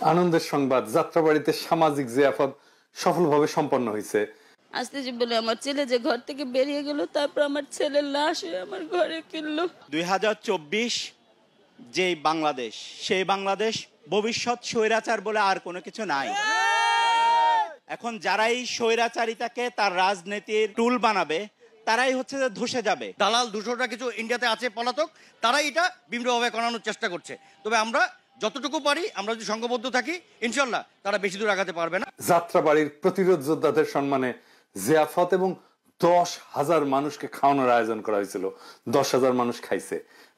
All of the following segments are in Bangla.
আনন্দের সংবাদ, যাত্রাবাড়িতে সামাজিক জিয়াফত সফলভাবে সম্পন্ন হয়েছে। আজকে যে বলে আমার ছেলে যে ঘর থেকে বেরিয়ে গেল, তারপর আমার ছেলের লাশ আমার ঘরে কিনলো। 2024 যে বাংলাদেশ, সেই বাংলাদেশ ভবিষ্যৎ স্বৈরাচার বলে আর কোনো কিছু নাই। এখন যারাই স্বৈরাচারিতাকে তার রাজনীতির টুল বানাবে তারাই হচ্ছে যে ধসে যাবে। দালাল দুশোটা কিছু ইন্ডিয়াতে আছে পলাতক, তারাই এটা বিভিন্নভাবে করানোর চেষ্টা করছে। তবে আমরা যতটুকু পারি, আমরা যদি সংঘবদ্ধ থাকি, ইনশাল্লাহ তারা বেশি দূর আগাতে পারবে না। যাত্রাবাড়ির প্রতিরোধ যোদ্ধাদের সম্মানে জিয়াফত এবং 10,000 মানুষকে খাওয়ানোর আয়োজন করা হয়েছিল। 10,000 মানুষ খাইছে।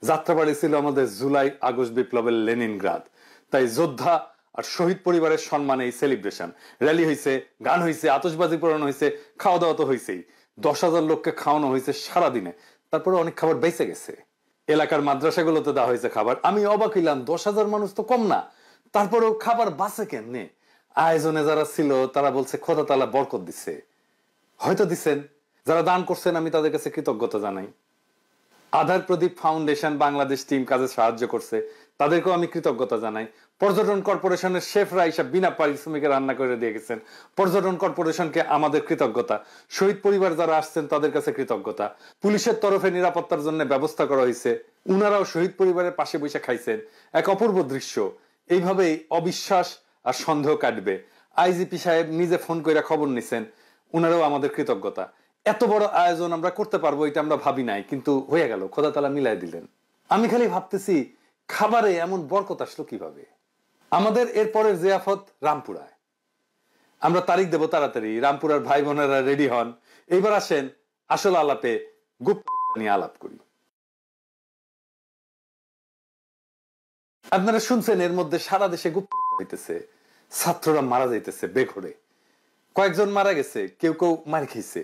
যাত্রাবাড়ি ছিল আমাদের জুলাই আগস্ট বিপ্লবের লেনিনগ্রাদ। তাই যোদ্ধা আর শহীদ পরিবারের সম্মানে এই সেলিব্রেশন। র্যালি হয়েছে, গান হয়েছে, আতশবাজি পোড়ানো হয়েছে, খাওয়া দাওয়া তো হয়েছেই। 10,000 লোককে খাওয়ানো হয়েছে সারাদিনে। তারপরে অনেক খাবার বেঁচে গেছে। এলাকার মাদ্রাসাগুলোতে দেওয়া হয়েছে খাবার। আমি অবাক হইলাম, 10,000 মানুষ তো কম না, তারপরেও খাবার বাঁচে কেমনে? আয়োজনে যারা ছিল তারা বলছে খোদা তাআলা বরকত দিচ্ছে। হয়তো দিচ্ছেন। যারা দান করছেন আমি তাদের কাছে কৃতজ্ঞতা জানাই। আধার প্রদীপ ফাউন্ডেশন বাংলাদেশ টিম কাজে সাহায্য করছে, তাদেরকেও আমি কৃতজ্ঞতা জানাই। পর্যটন কর্পোরেশনের শেফরা হিসাব বিনা পারিশ্রমিকে রান্না করে দিয়ে গেছেন, পর্যটন কর্পোরেশনকে আমাদের কৃতজ্ঞতা। শহীদ পরিবার যারা আসছেন তাদের কাছে কৃতজ্ঞতা। পুলিশের তরফে নিরাপত্তার জন্য ব্যবস্থা করা হয়েছে, উনারাও শহীদ পরিবারের পাশে বসে খাইছেন। এক অপূর্ব দৃশ্য। এইভাবেই অবিশ্বাস আর সন্দেহ কাটবে। আইজিপি সাহেব নিজে ফোন করে খবর নিছেন, উনারাও আমাদের কৃতজ্ঞতা। এত বড় আয়োজন আমরা করতে পারবো এটা আমরা ভাবি নাই, কিন্তু হয়ে গেল, খোদা তাআলা মিলাই দিলেন। আমি খালি ভাবতেছি খাবারে এমন বরকত আসলো কিভাবে। আমাদের এরপরের জিয়াফত রামপুরায়। আমরা তারিখ দেব তাড়াতাড়ি। রামপুরার ভাই বোনেরা রেডি হন। এইবার আসেন আসল আলাপে, গুপ্ত নিয়ে আলাপ করি। আপনারা শুনছেন এর মধ্যে সারা দেশে গুপ্ত হইতেছে, ছাত্ররা মারা যাইতেছে বেঘরে। কয়েকজন মারা গেছে, কেউ কেউ মার খেয়েছে,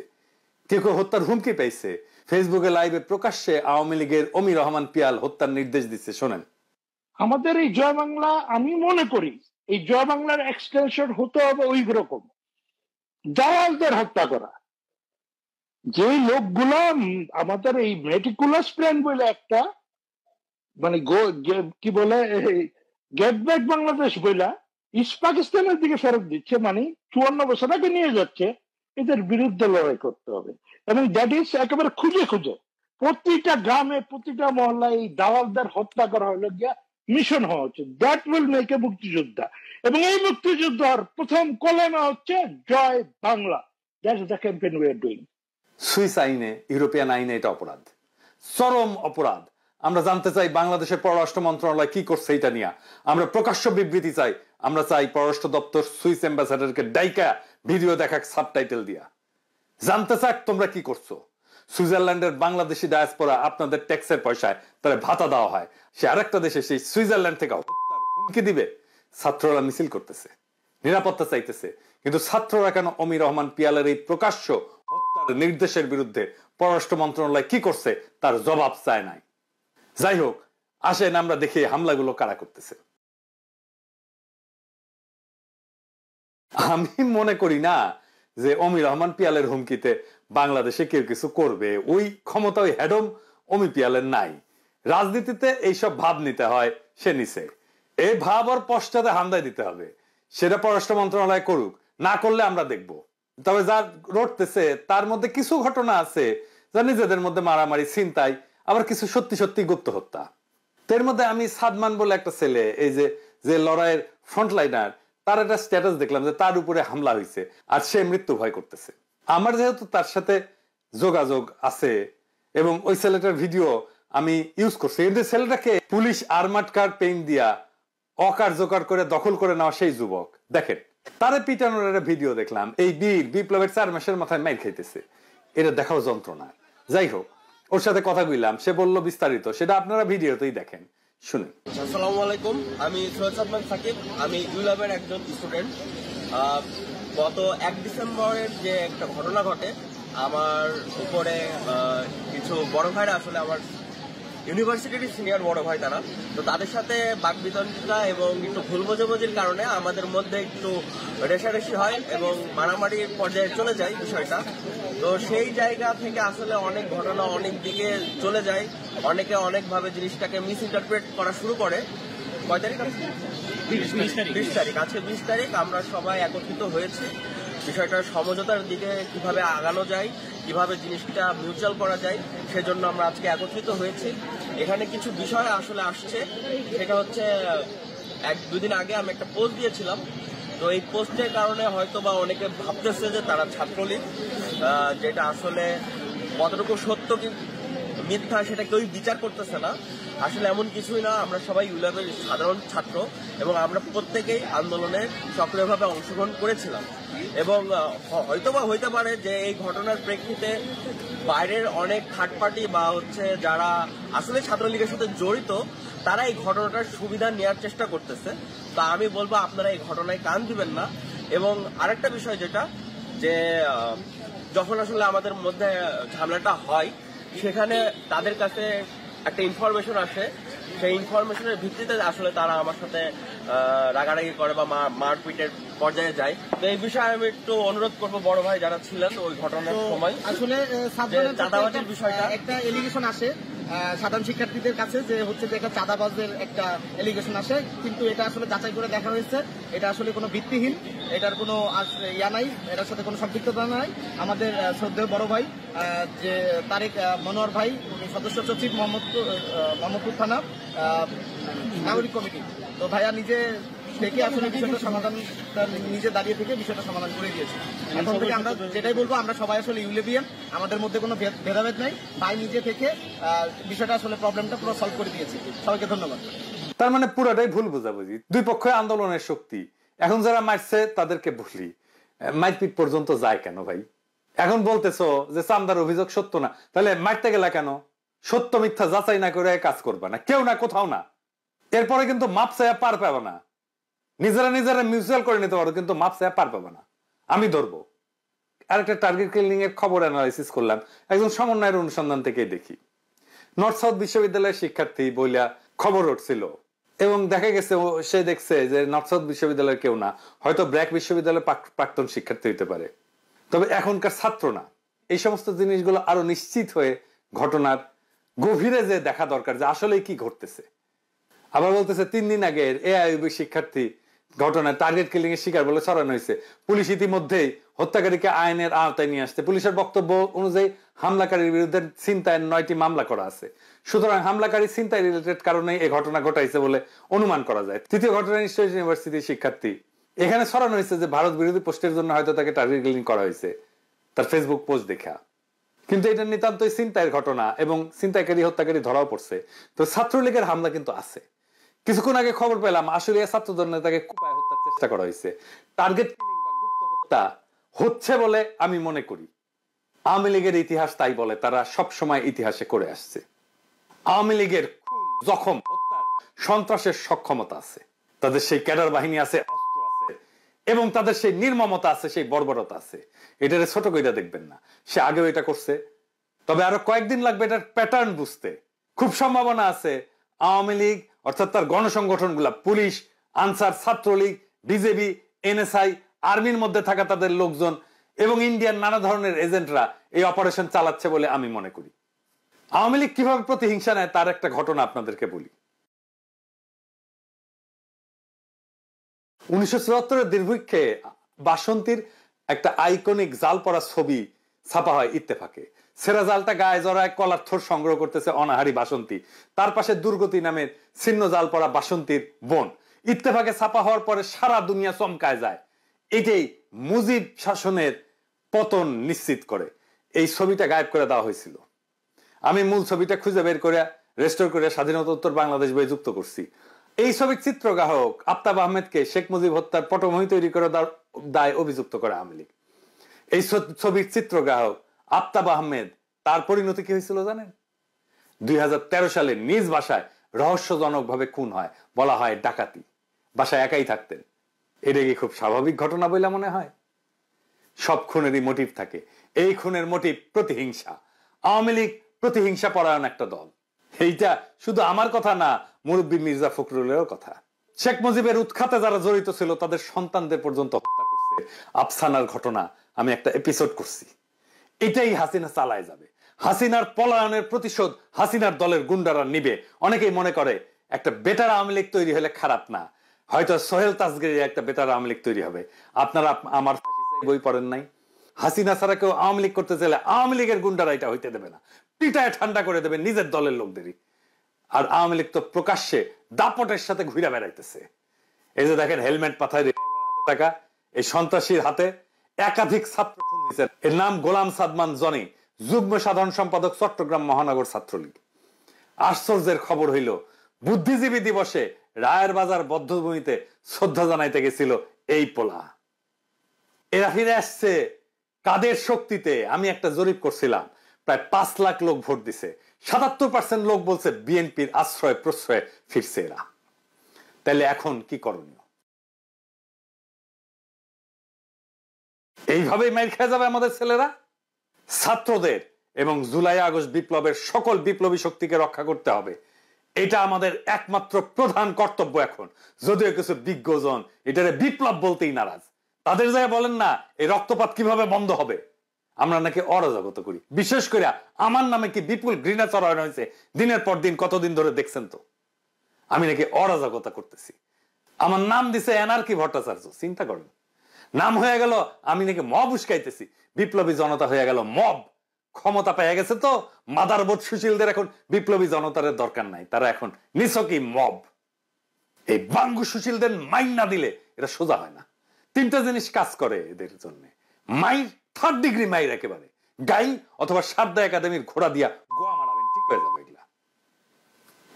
কেউ কেউ হত্যার হুমকি পাইছে। ফেসবুকে লাইভে প্রকাশ্যে আওয়ামী লীগের অমি রহমান পিয়াল হত্যার নির্দেশ দিচ্ছে। শোনেন। আমাদের এই জয় বাংলা, আমি মনে করি এই জয় বাংলার এক্সটেনশন হতে হবে ওই রকম দালালদের হত্যা করা। যে লোকগুলো আমাদের এই মেটিকুলাস প্ল্যান বলে একটা মানে কি বলে গেট ব্যাক বাংলাদেশ বইলা ইস্ট পাকিস্তানের দিকে ফেরত দিচ্ছে, মানে 54 বছর আগে নিয়ে যাচ্ছে, এদের বিরুদ্ধে লড়াই করতে হবে। এবং দ্যাট ইজ একেবারে খুঁজে খুঁজে প্রতিটা গ্রামে প্রতিটা মহল্লায় এই দালালদের হত্যা করা হলো গিয়া মিশন হওয়া উচিত। দ্যাট উইল মেক এ মুক্তিযোদ্ধা। এবং এই মুক্তিযোদ্ধার প্রথম কলেমা হচ্ছে জয় বাংলা। That is the campaign we are doing. Swiss আইনে, ইউরোপিয়ান আইনে এটা অপরাধ, চরম অপরাধ। আমরা জানতে চাই বাংলাদেশের পররাষ্ট্র মন্ত্রণালয় কি করছে এটা নিয়ে। আমরা প্রকাশ্য বিবৃতি চাই। আমরা চাই পররাষ্ট্র দপ্তর সুইস অ্যাম্বাসাডারকে ডাইকা ভিডিও দেখাক সাবটাইটেল দিয়া। জানতে চাক তোমরা কি করছো। সুইজারল্যান্ডের বাংলাদেশি ডায়াসপোরা আপনাদের ট্যাক্সের পয়সায় তারা ভাতা দেওয়া হয়, সে আরেকটা দেশে সেই সুইজারল্যান্ড থেকে হুমকি দিবে। ছাত্ররা মিছিল করতেছে, নিরাপত্তা চাইতেছে, কিন্তু ছাত্ররা কেন অমি রহমান পিয়ালের এই প্রকাশ্য হত্যার নির্দেশের বিরুদ্ধে পররাষ্ট্র মন্ত্রণালয় কি করছে তার জবাব চায় নাই। যাই হোক, আসেন আমরা দেখি হামলাগুলো কারা করতেছে। আমি মনে করি না যে অমি রহমান পিয়ালের হুমকিতে বাংলাদেশে কেউ কিছু করবে। ওই ক্ষমতা ওই হেডম অমি পিয়ালের নাই। রাজনীতিতে এইসব ভাব নিতে হয়, সে নিছে। এই ভাব আর পশ্চাতে হামলায় দিতে হবে, সেটা পররাষ্ট্র মন্ত্রণালয় করুক, না করলে আমরা দেখব। তবে যা রটতেছে তার মধ্যে কিছু ঘটনা আছে যা নিজেদের মধ্যে মারামারি, ছিনতাই, আবার কিছু সত্যি সত্যি গুপ্ত হত্যা। এর মধ্যে আমি সাদমান বলে একটা ছেলে, এই যে লড়াইয়ের ফ্রন্টলাইনার, তার একটা স্ট্যাটাস দেখলাম যে তার উপরে হামলা হয়েছে আর সে মৃত্যু ভয় করতেছে। আমার যেহেতু তার সাথে যোগাযোগ আছে এবং ওই ছেলেটার ভিডিও আমি ইউজ করছি, কিন্তু ছেলেটাকে পুলিশ আর্মার্ড কার পেইন্ট দিয়া অকার্যকর করে দখল করে নেওয়া সেই যুবক, দেখেন তারে পিটানোর একটা ভিডিও দেখলাম। এই বীর বিপ্লবের 4 মাসের মাথায় মাইর খাইতেছে, এটা দেখাও যন্ত্রণা। যাই হোক, ওর সাথে কথা কইলাম, সে বলল বিস্তারিত, সেটা আপনারা ভিডিওতেই দেখেন, শুনুন। আসসালামু আলাইকুম, আমি সৈয়দ সাদমান সাকিব, আমি ইউল্যাবের একজন স্টুডেন্ট। গত 1 ডিসেম্বরের যে একটা ঘটনা ঘটে, আমার উপরে কিছু বড় ভাইরা, আসলে আমার ইউনিভার্সিটির সিনিয়র বড় ভাই তারা, তো তাদের সাথে বাকবিতণ্ডা এবং একটু ভুল বোঝাবুঝির কারণে আমাদের মধ্যে একটু রেষারেষি হয় এবং মারামারির পর্যায়ে চলে যায় বিষয়টা। তো সেই জায়গা থেকে আসলে অনেক ঘটনা অনেক দিকে চলে যায়, অনেকে অনেকভাবে জিনিসটাকে মিস ইন্টারপ্রেট করা শুরু করে। কয় তারিখ? 20 তারিখ। আজকে 20 তারিখ আমরা সবাই একত্রিত হয়েছি বিষয়টা সমঝোতার দিকে কিভাবে আগানো যায়, কিভাবে জিনিসটা মিউচুয়াল করা যায়, সেজন্য আমরা আজকে একত্রিত হয়েছি। এখানে কিছু বিষয় আসলে আসছে, সেটা হচ্ছে 1-2 দিন আগে আমি একটা পোস্ট দিয়েছিলাম। তো এই পোস্টের কারণে হয়তো বা অনেকে ভাবতেছে যে তারা ছাত্রলীগ, যেটা আসলে কতটুকু সত্য কি মিথ্যা সেটা কেউই বিচার করতেছে না। আসলে এমন কিছুই না, আমরা সবাই ইউল্যাবের সাধারণ ছাত্র এবং আমরা প্রত্যেকেই আন্দোলনে সক্রিয়ভাবে অংশগ্রহণ করেছিলাম। এবং হয়তোবা হইতে পারে যে এই ঘটনার প্রেক্ষিতে বাইরের অনেক থার্ড পার্টি বা হচ্ছে যারা আসলে ছাত্রলীগের সাথে জড়িত তারা এই ঘটনাটার সুবিধা নেওয়ার চেষ্টা করতেছে। তা আমি বলবো আপনারা এই ঘটনায় কান দিবেন না। এবং আরেকটা বিষয় যেটা, যে যখন আসলে আমাদের মধ্যে ঝামেলাটা হয় সেখানে তাদের কাছে একটা ইনফরমেশন আসে, সেই ইনফরমেশনের ভিত্তিতে আসলে তারা আমার সাথে রাগারাগি করে বা মারপিটের পর্যায়ে যায়। তো এই বিষয়ে আমি একটু অনুরোধ করবো বড় ভাই যারা ছিলেন ওই ঘটনার সময়, আসলে চাঁদাবাজির বিষয়টা একটা এলিগেশন আসে সাধারণ শিক্ষার্থীদের কাছে যে হচ্ছে যে একটা চাঁদাবাজের একটা এলিগেশন আসে, কিন্তু এটা আসলে যাচাই করে দেখা হয়েছে এটা আসলে কোনো ভিত্তিহীন, এটার কোনো ইয়া নাই, এটার সাথে কোনো সম্পৃক্ততা নাই। আমাদের শ্রদ্ধেয় বড় ভাই যে তারেক মনোয়ার ভাই, উনি সদস্য সচিব মোহাম্মদপুর থানা নাগরিক কমিটি, তো ভাইয়া নিজে থেকে আসলে বিষয়টা সমাধান নিজে দাঁড়িয়ে থেকে বিষয়টা সমাধান করে দিয়েছে। এখন থেকে আমরা যেটাই বলবো, আমরা সবাই আসলে ইউলেবিয়ান, আমাদের মধ্যে কোনো ভেদাভেদ নাই। ভাই নিজে থেকে বিষয়টা আসলে প্রবলেমটা পুরো সলভ করে দিয়েছে। সবাইকে ধন্যবাদ। তার মানে পুরাটাই ভুল বোঝাবুঝি, দুই পক্ষই আন্দোলনের শক্তি। এখন যারা মারছে তাদেরকে বলি, মারপিট পর্যন্ত যায় কেন ভাই? এখন বলতেছো যে চামদার অভিযোগ সত্য না, তাহলে মারতে গেলা কেন? সত্য মিথ্যা যাচাই না করে কাজ করবা না, কেউ না কোথাও না। এরপরে কিন্তু মাপ চাইয়া পার পাবো না, নিজেরা মিউচুয়াল করে নিতে পারো, কিন্তু মাপ চাইয়া পার পাবো না। আমি ধরবো। আরেকটা টার্গেট কিলিং এর খবর অ্যানালাইসিস করলাম একজন সমন্বয়ের অনুসন্ধান থেকে দেখি। নর্থ সাউথ বিশ্ববিদ্যালয়ের শিক্ষার্থী বইলা খবর উঠছিল এবং দেখা গেছে সে দেখছে যে নর্থ সাউথ বিশ্ববিদ্যালয়ের কেউ না, হয়তো ব্র্যাক বিশ্ববিদ্যালয়ের প্রাক্তন শিক্ষার্থী হইতে পারে, তবে এখনকার ছাত্র না। এই সমস্ত জিনিসগুলো আরো নিশ্চিত হয়ে ঘটনার গভীরে যে দেখা দরকার যে আসলে কি ঘটতেছে। আবার বলতেছে 3 দিন আগে এআইইউবি শিক্ষার্থী ঘটনায় টার্গেট কিলিং এর শিকার বলে ছড়ানো হয়েছে। পুলিশ ইতিমধ্যেই হত্যাকারীকে আইনের আওতায় নিয়ে আসছে। পুলিশের বক্তব্য অনুযায়ী হামলাকারীর বিরুদ্ধে ছিনতাইয়ের 9টি মামলা করা আছে। সুতরাং হামলাকারী ছিনতাই রিলেটেড কারণে এই ঘটনা ঘটাইছে বলে অনুমান করা যায়। তৃতীয় ঘটনা ইনস্টিটিউট ইউনিভার্সিটির শিক্ষার্থী, এখানে ছড়ানো হয়েছে যে ভারত বিরোধী পোস্টের জন্য হয়তো তাকে টার্গেট কিলিং করা হয়েছে তার ফেসবুক পোস্ট দেখা, কিন্তু এটা নিতান্তই ছিনতাইয়ের ঘটনা এবং ছিনতাইকারী হত্যাকারী ধরাও পড়ছে। তো ছাত্রলীগের হামলা কিন্তু আছে। কিছুক্ষণ আগে খবর পেলাম আসলে ছাত্রদল নেতাকে কুপায় হত্যার চেষ্টা করা হয়েছে। টার্গেট কিলিং বা গুপ্ত হত্যা হচ্ছে বলে আমি মনে করি। আওয়ামী লীগের ইতিহাস তাই বলে, তারা সব সময় ইতিহাসে করে আসছে। আওয়ামী লীগের জখম, হত্যার, সন্ত্রাসের সক্ষমতা আছে, তাদের সেই ক্যাডার বাহিনী আছে, অস্ত্র আছে এবং তাদের সেই নির্মমতা আছে, সেই বর্বরতা আছে। এটারে ছোট কইরা দেখবেন না, সে আগেও এটা করছে। তবে আরো কয়েকদিন লাগবে এটার প্যাটার্ন বুঝতে। খুব সম্ভাবনা আছে আওয়ামী লীগ অর্থাৎ তার গণসংগঠনগুলা, police, Ansar, Chhatra League, BJP, NSI, আর্মির মধ্যে থাকা তাদের লোকজন এবং ইন্ডিয়ান নানা ধরনের এজেন্টরা এই অপারেশন চালাচ্ছে বলে আমি মনে করি। আওয়ামী লীগ কিভাবে প্রতিহিংসা নেয় তার একটা ঘটনা আপনাদেরকে বলি। 1974 দুর্ভিক্ষে বাসন্তীর একটা আইকনিক জাল পড়া ছবি ছাপা হয় ইত্তেফাকে। সেরা জালটা গায়ে জড়ায় কলার থর সংগ্রহ করতেছে অনাহারী বাসন্তী, তার পাশে দুর্গতি নামের ছিন্ন জাল পড়া বাসন্তীর বোন। ইত্তেফাকে ছাপা হওয়ার পরে সারা দুনিয়া চমকায় যায়। এটাই মুজিব শাসনের পতন নিশ্চিত করে। এই ছবিটা গায়েব করে দেওয়া হয়েছিল। আমি মূল ছবিটা খুঁজে বের করে রেস্টোর করে স্বাধীনতা উত্তর বাংলাদেশ বই যুক্ত করছি। এই ছবির চিত্রগ্রাহক আফতাব আহমেদকে শেখ মুজিব হত্যার পটভূমি তৈরি করে দায় অভিযুক্ত করে আওয়ামী লীগ। এই ছবির চিত্রগ্রাহক আফতাব আহমেদ, তার পরিণতি কি হয়েছিল জানেন? 2013 সালে নিজ বাসায় রহস্যজনক ভাবে খুন হয়, বলা হয় ডাকাতি। বাসায় একাই থাকতেন। এটা কি খুব স্বাভাবিক ঘটনা বলে মনে হয়? সব খুনেরই মোটিভ থাকে। এই খুনের মোটিভ প্রতিহিংসা। আওয়ামী লীগ প্রতিহিংসা পরায়ণ একটা দল। এইটা শুধু আমার কথা না, মুরব্বী মির্জা ফখরুলেরও কথা। শেখ মুজিবের উৎখাতে যারা জড়িত ছিল তাদের সন্তানদের পর্যন্ত হত্যা করছে। আফসানার ঘটনা আমি একটা এপিসোড করছি। এটাই হাসিনা চালায় যাবে। হাসিনার পলায়নের প্রতিশোধ হাসিনার দলের গুন্ডারা নিবে। অনেকেই মনে করে একটা বেটার আওয়ামী লীগ তৈরি হলে খারাপ না, হয়তো সোহেল তাজগিরের একটা বেটার আওয়ামী লীগ তৈরি হবে। আপনারা আমার বই পড়েন নাই? হাসিনা ছাড়া কেউ আওয়ামী লীগ করতে চাইলে আওয়ামী লীগের গুন্ডারা এটা হইতে দেবে না, পিটায় ঠান্ডা করে দেবে নিজের দলের লোকদেরই। আর আওয়ামী লীগ তো প্রকাশ্যে দাপটের সাথে ঘুরে বেড়াইতেছে। এই যে দেখেন হেলমেট মাথায় টাকা, এই সন্ত্রাসীর হাতে একাধিক ছাত্র খুন হয়েছে। এর নাম গোলাম সাদমান জনি, যুগ্ম সাধারণ সম্পাদক চট্টগ্রাম মহানগর ছাত্রলীগ। আশ্চর্যের খবর হইল বুদ্ধিজীবী দিবসে রায়ের বাজার বদ্ধভূমিতে শ্রদ্ধা জানাইতে গেছিল এই পোলা। এরা ফিরে আসছে কাদের শক্তিতে? আমি একটা জরিপ করছিলাম, প্রায় 5 লাখ লোক ভোট দিছে, 77% লোক বলছে বিএনপির আশ্রয় প্রশ্রয়ে ফিরছে এরা। তাহলে এখন কি করণীয়? এইভাবেই মাইর খেয়ে যাবে আমাদের ছেলেরা? ছাত্রদের এবং জুলাই আগস্ট বিপ্লবের সকল বিপ্লবী শক্তিকে রক্ষা করতে হবে, এটা আমাদের একমাত্র প্রধান কর্তব্য। এখন যদিও কিছু বিজ্ঞজন এটারে বিপ্লব বলতেই নারাজ, তাদের জায়গায় বলেন না এই রক্তপাত কিভাবে বন্ধ হবে? আমরা নাকি অরাজকতা করি। বিশেষ করে আমার নামে কি বিপুল ঘৃণা চড়ানো হয়েছে দিনের পর দিন, কতদিন ধরে দেখছেন তো। আমি নাকি অরাজকতা করতেছি। আমার নাম দিছে এনার্কি ভট্টাচার্য, চিন্তা করেন। নাম হয়ে গেল আমি নাকি মব উস্কাইতেছি, বিপ্লবী জনতা হয়ে গেল মব। ক্ষমতা পেয়ে গেছে তো মাদারবোর্ড সুশীলদের এখন বিপ্লবী জনতার দরকার নাই, তারা এখন নিছকই মব। এই বাঙ্গু সুশীলদের মাইন না দিলে এটা সোজা হয় না। 3টা জিনিস কাজ করে এদের জন্য। মাইর, 3rd ডিগ্রি মাইর একেবারে, গাই অথবা সারদা একাডেমির ঘোড়া দিয়া গোয়া মারাবেন, ঠিক হয়ে যাবে এগুলা।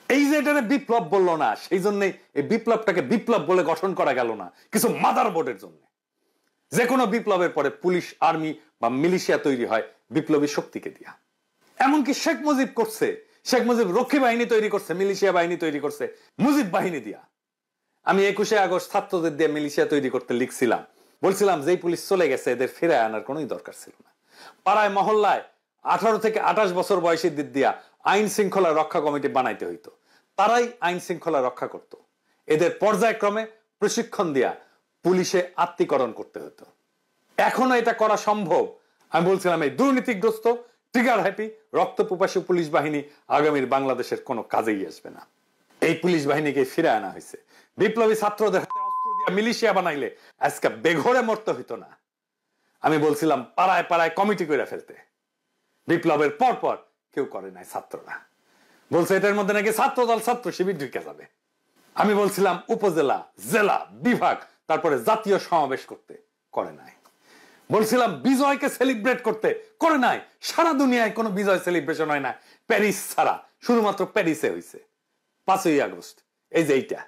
এই যে এটা বিপ্লব বললো না, সেই জন্য এই বিপ্লবটাকে বিপ্লব বলে গঠন করা গেল না কিছু মাদারবোর্ডের জন্য। যে কোনো বিপ্লবের পরে পুলিশ, আর্মি বা মিলিশিয়া তৈরি হয় বিপ্লবী শক্তিকে দিয়া। এমনকি শেখ মুজিব করছে, শেখ মুজিব রক্ষী বাহিনী তৈরি করছে, মিলিশিয়া বাহিনী তৈরি করছে মুজিব বাহিনী দিয়া। আমি 21শে আগস্ট ছাত্রদের দিয়ে মিলিশিয়া তৈরি করতে লিখছিলাম, বলছিলাম যে পুলিশ চলে গেছে এদের ফেরায় আনার কোনোই দরকার ছিল না। পাড়ায় মহল্লায় 18 থেকে 28 বছর বয়সীদের দিয়া আইন শৃঙ্খলা রক্ষা কমিটি বানাইতে হইতো, তারাই আইন শৃঙ্খলা রক্ষা করত। এদের পর্যায়ক্রমে প্রশিক্ষণ দিয়া পুলিশে আত্মীকরণ করতে হতো। এখনো এটা করা সম্ভব। আমি বলছিলাম এই দুর্নীতিগ্রস্ত, ট্রিগার হ্যাপি, রক্তপিপাসু পুলিশ বাহিনী আগামীর বাংলাদেশের কোনো কাজেই আসবে না। এই পুলিশ বাহিনীকে ফিরে আনা হয়েছে। বিপ্লবী ছাত্রদের হাতে অস্ত্র দিয়ে মিলিশিয়া বানাইলে আজকে বেঘরে মরতে হইতো না। আমি বলছিলাম পাড়ায় পাড়ায় কমিটি করে ফেলতে, বিপ্লবের পর পর কেউ করে নাই। ছাত্ররা বলছে এটার মধ্যে নাকি ছাত্রদল ছাত্র শিবির ঢুকে যাবে। আমি বলছিলাম উপজেলা, জেলা, বিভাগ, তারপরে জাতীয় সমাবেশ করতে, করে নাই। বলছিলাম বিজয়কে সেলিব্রেট করতে, করে নাই। সারা দুনিয়ায় কোনো বিজয় সেলিব্রেশন হয় না প্যারিস ছাড়া, শুধুমাত্র প্যারিসে হয়েছে 5ই আগস্ট। এই যে এইটা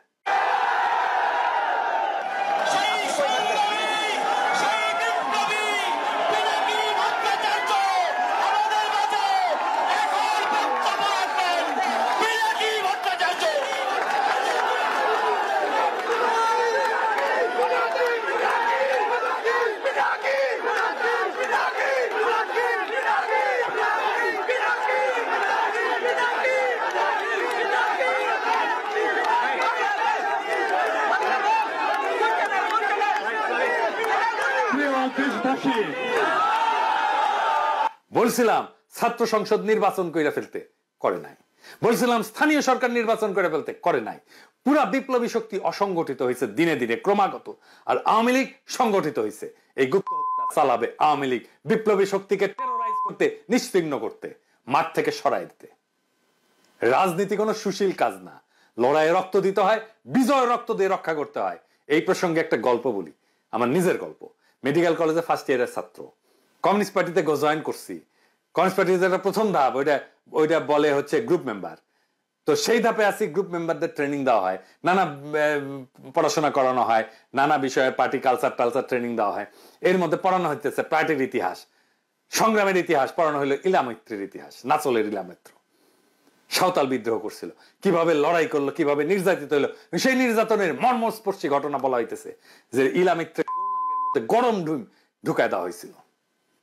বলছিলাম ছাত্র সংসদ নির্বাচন করে ফেলতে, করে নাই। বলছিলাম স্থানীয় সরকার নির্বাচন করে ফেলতে, করে নাই। পুরা বিপ্লবী শক্তি অসংগঠিত হয়েছে দিনে দিনে ক্রমাগত, আর আওয়ামী লীগ সংগঠিত হয়েছে। এই গুপ্ত হত্যা চালাবে আওয়ামী লীগ, বিপ্লবী শক্তিকে টেরোরাইজ করতে, নিশ্চিহ্ন করতে, মাঠ থেকে সরাই দিতে। রাজনীতি কোনো সুশীল কাজ না, লড়াইয়ে রক্ত দিতে হয়, বিজয় রক্ত দিয়ে রক্ষা করতে হয়। এই প্রসঙ্গে একটা গল্প বলি, আমার নিজের গল্প। মেডিকেল কলেজে ফার্স্ট ইয়ারের ছাত্র, কমিউনিস্ট পার্টিতে জয়েন করছি। কমিউনিস্ট পার্টির যেটা প্রথম ধাপ, ওইটা বলে হচ্ছে গ্রুপ মেম্বার। তো সেই ধাপে আছি, গ্রুপ মেম্বারদের ট্রেনিং দেওয়া হয়, নানা পড়াশোনা করানো হয়, নানা বিষয়ে পার্টি কালচার টালচার ট্রেনিং দেওয়া হয়। এর মধ্যে পড়ানো হইতেছে পার্টির ইতিহাস, সংগ্রামের ইতিহাস, পড়ানো হলো ইলামিত্রের ইতিহাস, নাচলের ইলামিত্র। সাঁওতাল বিদ্রোহ করছিল, কিভাবে লড়াই করলো, কিভাবে নির্যাতিত হলো, সেই নির্যাতনের মর্মস্পর্শী ঘটনা বলা হইতেছে, যে ইলামিত্রের মধ্যে গরম ঢুকায় দেওয়া হয়েছিল।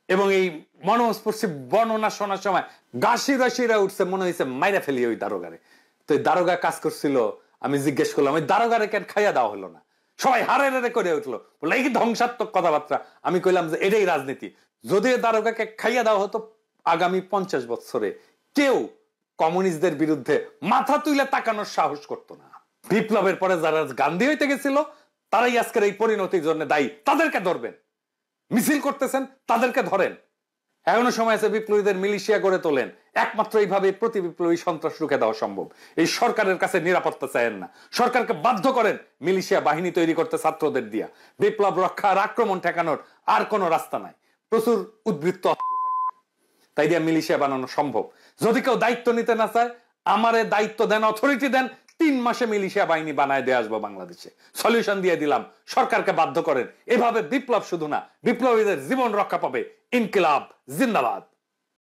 এবং এই মর্মস্পর্শী বর্ণনা শোনার সময় গাছিরা উঠছে, মনে হয়েছে মাইরা ফেলি ওই দারোগারে। তো এই দারোগা কাজ করছিল, আমি জিজ্ঞেস করলাম ওই দারোগারে কেন খাইয়া দেওয়া হলো না? সবাই হারে করে উঠলো, বলে এই ধ্বংসাত্মক কথাবার্তা। আমি কইলাম যে এটাই রাজনীতি। যদি দারোগাকে খাইয়া দেওয়া হতো, আগামী 50 বছরে কেউ কমিউনিস্টদের বিরুদ্ধে মাথা তুলে তাকানোর সাহস করতো না। বিপ্লবের পরে যারা গান্ধী হইতে গেছিল তারাই আজকের এই পরিণতির জন্য দায়ী, তাদেরকে ধরবেন। মিছিল করতেছেন, তাদেরকে ধরেন। এখনো সময় আছে বিপ্লবীদের মিলিশিয়া করে তোলেন, একমাত্র এইভাবে প্রতি বিপ্লবী সন্ত্রাস রুখে দেওয়া সম্ভব। এই সরকারের কাছে নিরাপত্তা চায়েন না, সরকারকে বাধ্য করেন মিলিশিয়া বাহিনী তৈরি করতে ছাত্রদের দিয়া। বিপ্লব রক্ষা আর আক্রমণ ঠেকানোর আর কোনো রাস্তা নাই, প্রচুর উদ্বৃত্ত তাই দিয়া মিলিশিয়া বানানো সম্ভব। যদি কেউ দায়িত্ব নিতে না চায়, আমারে দায়িত্ব দেন, অথরিটি দেন, 3 মাসে মিলিশিয়া বাহিনী বানায় দিয়ে আসবো বাংলাদেশে। সলিউশন দিয়ে দিলাম, সরকারকে বাধ্য করেন। এভাবে বিপ্লব শুধু না, বিপ্লবীদের জীবন রক্ষা পাবে। ইনকিলাব জিন্দাবাদ।